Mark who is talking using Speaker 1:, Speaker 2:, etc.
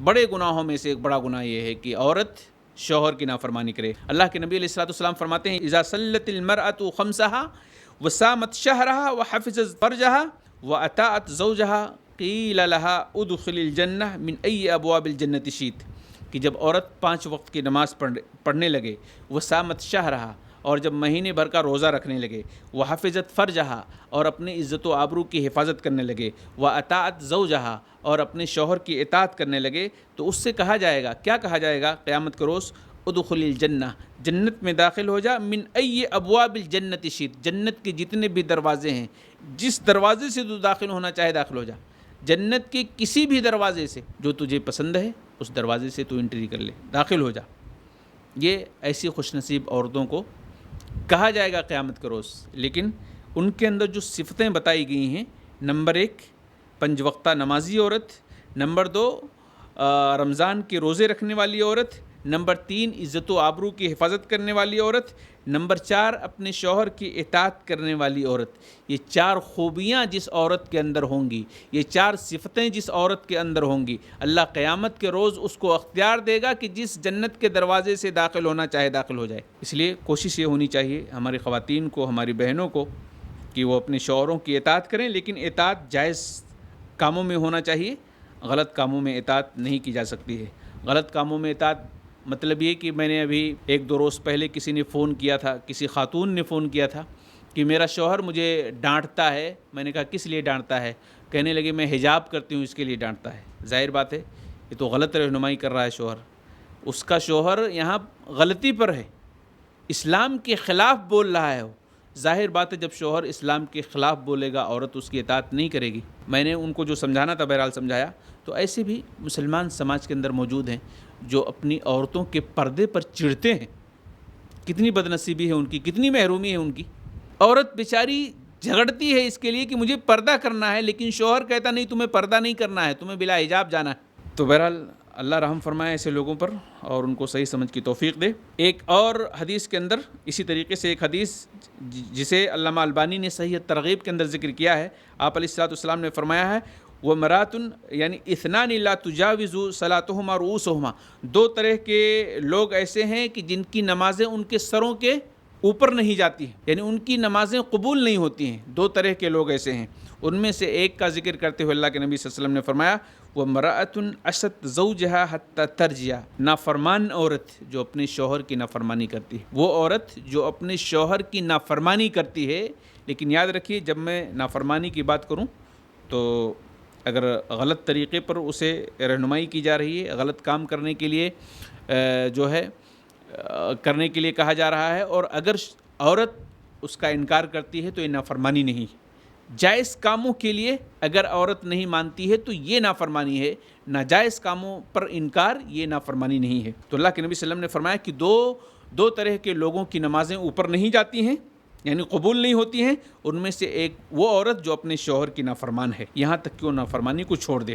Speaker 1: بڑے گناہوں میں سے ایک بڑا گناہ یہ ہے کہ عورت شوہر کی نافرمانی کرے۔ اللہ کے نبی علیہ الصلوۃ والسلام فرماتے ہیں اذا صلت المرأة خمسها وصامت شهرها وحفظت فرجها واطاعت زوجها قیل لها ادخل الجنہ من ای ابواب الجنۃ شئت، کہ جب عورت 5 وقت کی نماز پڑھنے لگے، وصامت شہرہا، اور جب مہینے بھر کا روزہ رکھنے لگے، وحفظت فرجہا، اور اپنی عزت و آبرو کی حفاظت کرنے لگے، واطاعت زوجہا، اور اپنے شوہر کی اطاعت کرنے لگے، تو اس سے کہا جائے گا، کیا کہا جائے گا قیامت کے روز؟ ادخل الجنہ، جنت میں داخل ہو جا، من ای ابواب الجنت شئت، جنت کے جتنے بھی دروازے ہیں، جس دروازے سے تو داخل ہونا چاہے داخل ہو جا، جنت کے کسی بھی دروازے سے جو تجھے پسند ہے اس دروازے سے تو انٹری کر لے، داخل ہو جا۔ یہ ایسی خوش نصیب عورتوں کو کہا جائے گا قیامت کے روز، لیکن ان کے اندر جو صفتیں بتائی گئی ہیں، نمبر 1 5 وقتہ نمازی عورت، نمبر 2 رمضان کے روزے رکھنے والی عورت، نمبر 3 عزت و آبرو کی حفاظت کرنے والی عورت، نمبر 4 اپنے شوہر کی اطاعت کرنے والی عورت۔ یہ 4 خوبیاں جس عورت کے اندر ہوں گی، یہ 4 صفتیں جس عورت کے اندر ہوں گی، اللہ قیامت کے روز اس کو اختیار دے گا کہ جس جنت کے دروازے سے داخل ہونا چاہے داخل ہو جائے۔ اس لیے کوشش یہ ہونی چاہیے ہماری خواتین کو، ہماری بہنوں کو، کہ وہ اپنے شوہروں کی اطاعت کریں، لیکن اطاعت جائز کاموں میں ہونا چاہیے، غلط کاموں میں اطاعت نہیں کی جا سکتی ہے۔ غلط کاموں میں اطاعت مطلب یہ کہ میں نے ابھی 1-2 روز پہلے کسی نے فون کیا تھا، کسی خاتون نے فون کیا تھا کہ میرا شوہر مجھے ڈانٹتا ہے۔ میں نے کہا کس لیے ڈانٹتا ہے؟ کہنے لگے میں حجاب کرتی ہوں اس کے لیے ڈانٹتا ہے۔ ظاہر بات ہے یہ تو غلط رہنمائی کر رہا ہے شوہر، اس کا شوہر یہاں غلطی پر ہے، اسلام کے خلاف بول رہا ہے وہ۔ ظاہر بات ہے جب شوہر اسلام کے خلاف بولے گا عورت اس کی اطاعت نہیں کرے گی۔ میں نے ان کو جو سمجھانا تھا بہرحال سمجھایا۔ تو ایسے بھی مسلمان سماج کے اندر موجود ہیں جو اپنی عورتوں کے پردے پر چڑھتے ہیں۔ کتنی بدنصیبی ہے ان کی، کتنی محرومی ہے ان کی۔ عورت بیچاری جھگڑتی ہے اس کے لیے کہ مجھے پردہ کرنا ہے، لیکن شوہر کہتا نہیں تمہیں پردہ نہیں کرنا ہے، تمہیں بلا حجاب جانا ہے۔ تو بہرحال اللہ رحم فرمائے ایسے لوگوں پر اور ان کو صحیح سمجھ کی توفیق دے۔ ایک اور حدیث کے اندر اسی طریقے سے ایک حدیث جسے علامہ البانی نے صحیح ترغیب کے اندر ذکر کیا ہے، آپ علیہ الصلوۃ والسلام نے فرمایا ہے وَمَرَاتٌ یعنی اثنان لا تجاوز صلاتهما رؤوسهما، 2 طرح کے لوگ ایسے ہیں کہ جن کی نمازیں ان کے سروں کے اوپر نہیں جاتی ہیں، یعنی ان کی نمازیں قبول نہیں ہوتی ہیں۔ 2 طرح کے لوگ ایسے ہیں، ان میں سے ایک کا ذکر کرتے ہوئے اللہ کے نبی صلی اللہ علیہ وسلم نے فرمایا وَمَرَأَةٌ عَصَتْ زَوْجَهَا حَتَّى تَرْجِعَ، نافرمان عورت جو اپنے شوہر کی نافرمانی کرتی ہے، وہ عورت جو اپنے شوہر کی نافرمانی کرتی ہے۔ لیکن یاد رکھیے جب میں نافرمانی کی بات کروں تو اگر غلط طریقے پر اسے رہنمائی کی جا رہی ہے، غلط کام کرنے کے لیے جو ہے کرنے کے لیے کہا جا رہا ہے، اور اگر عورت اس کا انکار کرتی ہے تو یہ نافرمانی نہیں ہے۔ جائز کاموں کے لیے اگر عورت نہیں مانتی ہے تو یہ نافرمانی ہے، ناجائز کاموں پر انکار یہ نافرمانی نہیں ہے۔ تو اللہ کے نبی صلی اللہ علیہ وسلم نے فرمایا کہ دو طرح کے لوگوں کی نمازیں اوپر نہیں جاتی ہیں، یعنی قبول نہیں ہوتی ہیں۔ ان میں سے ایک وہ عورت جو اپنے شوہر کی نافرمان ہے، یہاں تک کہ وہ نافرمانی کو چھوڑ دے۔